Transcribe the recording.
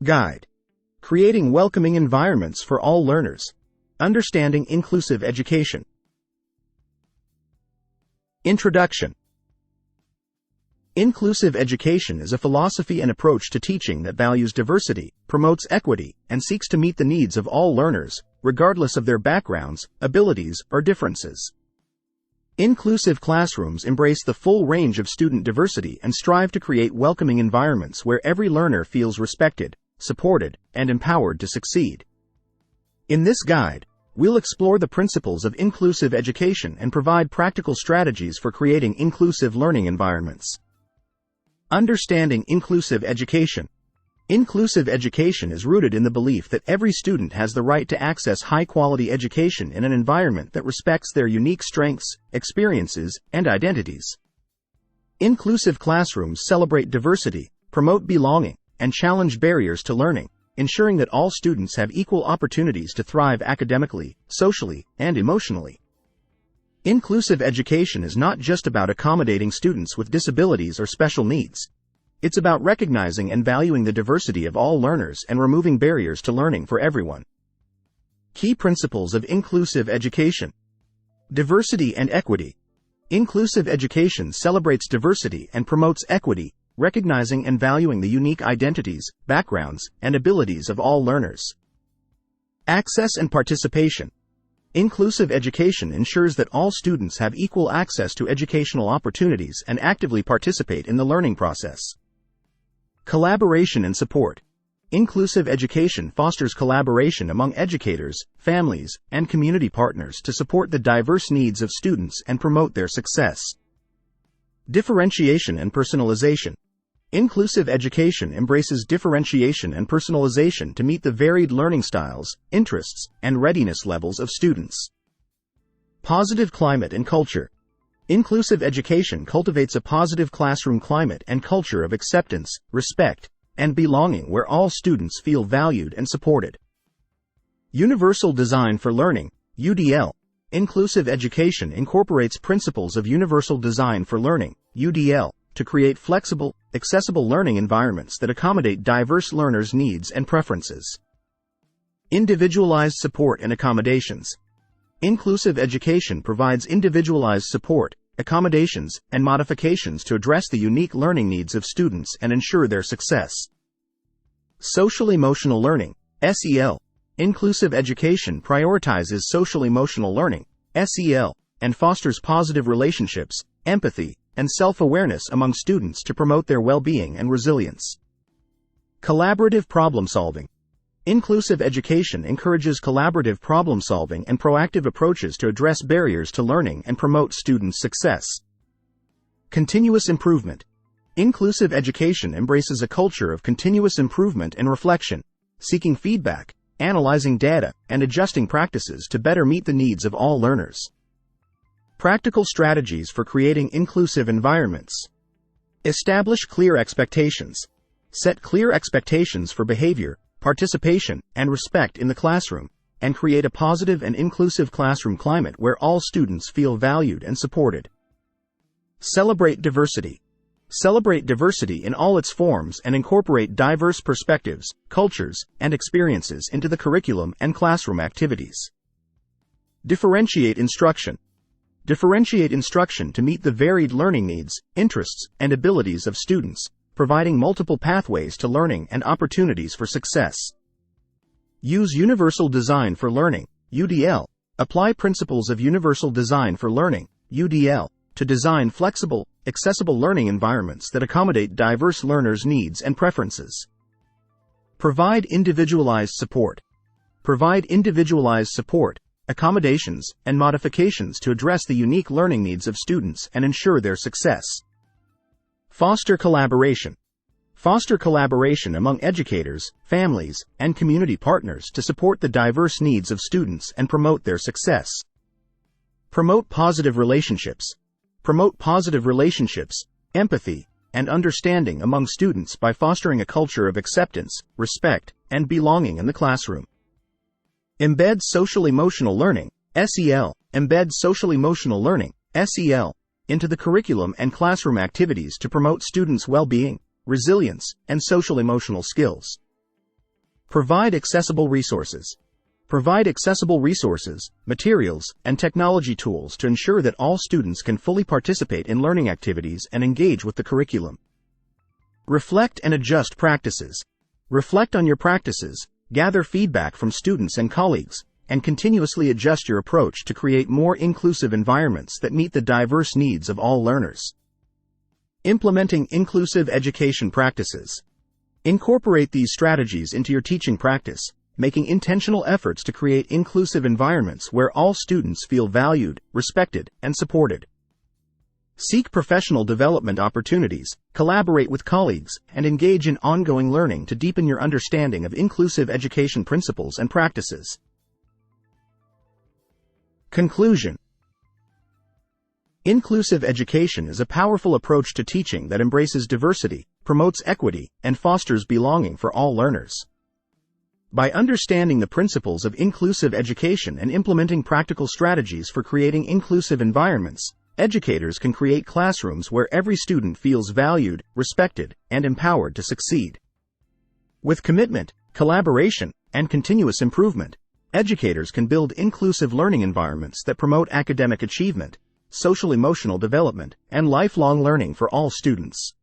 Guide. Creating welcoming environments for all learners. Understanding inclusive education. Introduction. Inclusive education is a philosophy and approach to teaching that values diversity, promotes equity, and seeks to meet the needs of all learners, regardless of their backgrounds, abilities, or differences. Inclusive classrooms embrace the full range of student diversity and strive to create welcoming environments where every learner feels respected, supported, and empowered to succeed. In this guide, we'll explore the principles of inclusive education and provide practical strategies for creating inclusive learning environments. Understanding inclusive education. Inclusive education is rooted in the belief that every student has the right to access high-quality education in an environment that respects their unique strengths, experiences, and identities. Inclusive classrooms celebrate diversity, promote belonging, and challenge barriers to learning, ensuring that all students have equal opportunities to thrive academically, socially, and emotionally. Inclusive education is not just about accommodating students with disabilities or special needs. It's about recognizing and valuing the diversity of all learners and removing barriers to learning for everyone. Key principles of inclusive education. Diversity and equity. Inclusive education celebrates diversity and promotes equity, recognizing and valuing the unique identities, backgrounds, and abilities of all learners. Access and participation. Inclusive education ensures that all students have equal access to educational opportunities and actively participate in the learning process. Collaboration and support. Inclusive education fosters collaboration among educators, families, and community partners to support the diverse needs of students and promote their success. Differentiation and personalization. Inclusive education embraces differentiation and personalization to meet the varied learning styles, interests, and readiness levels of students. Positive climate and culture. Inclusive education cultivates a positive classroom climate and culture of acceptance, respect, and belonging where all students feel valued and supported. Universal Design for Learning, UDL. Inclusive education incorporates principles of universal design for learning, UDL, to create flexible, accessible learning environments that accommodate diverse learners' needs and preferences. Individualized support and accommodations. Inclusive education provides individualized support, accommodations, and modifications to address the unique learning needs of students and ensure their success. Social-emotional learning, SEL. Inclusive education prioritizes social-emotional learning, SEL, and fosters positive relationships, empathy, and self-awareness among students to promote their well-being and resilience. Collaborative problem-solving. Inclusive education encourages collaborative problem-solving and proactive approaches to address barriers to learning and promote student success. Continuous improvement. Inclusive education embraces a culture of continuous improvement and reflection, seeking feedback, analyzing data, and adjusting practices to better meet the needs of all learners. Practical strategies for creating inclusive environments. Establish clear expectations. Set clear expectations for behavior, participation, and respect in the classroom, and create a positive and inclusive classroom climate where all students feel valued and supported. Celebrate diversity. Celebrate diversity in all its forms and incorporate diverse perspectives, cultures, and experiences into the curriculum and classroom activities. Differentiate instruction. Differentiate instruction to meet the varied learning needs, interests, and abilities of students, providing multiple pathways to learning and opportunities for success. Use Universal Design for Learning, UDL. Apply principles of Universal Design for Learning, UDL, to design flexible, accessible learning environments that accommodate diverse learners' needs and preferences. Provide individualized support. Provide individualized support, accommodations, and modifications to address the unique learning needs of students and ensure their success. Foster collaboration. Foster collaboration among educators, families, and community partners to support the diverse needs of students and promote their success. Promote positive relationships. Promote positive relationships, empathy, and understanding among students by fostering a culture of acceptance, respect, and belonging in the classroom. Embed social-emotional learning, SEL. Embed social-emotional learning, SEL, into the curriculum and classroom activities to promote students' well-being, resilience, and social-emotional skills. Provide accessible resources. Provide accessible resources, materials, and technology tools to ensure that all students can fully participate in learning activities and engage with the curriculum. Reflect and adjust practices. Reflect on your practices, gather feedback from students and colleagues, and continuously adjust your approach to create more inclusive environments that meet the diverse needs of all learners. Implementing inclusive education practices. Incorporate these strategies into your teaching practice, making intentional efforts to create inclusive environments where all students feel valued, respected, and supported. Seek professional development opportunities, collaborate with colleagues, and engage in ongoing learning to deepen your understanding of inclusive education principles and practices. Conclusion. Inclusive education is a powerful approach to teaching that embraces diversity, promotes equity, and fosters belonging for all learners. By understanding the principles of inclusive education and implementing practical strategies for creating inclusive environments, educators can create classrooms where every student feels valued, respected, and empowered to succeed. With commitment, collaboration, and continuous improvement, educators can build inclusive learning environments that promote academic achievement, social-emotional development, and lifelong learning for all students.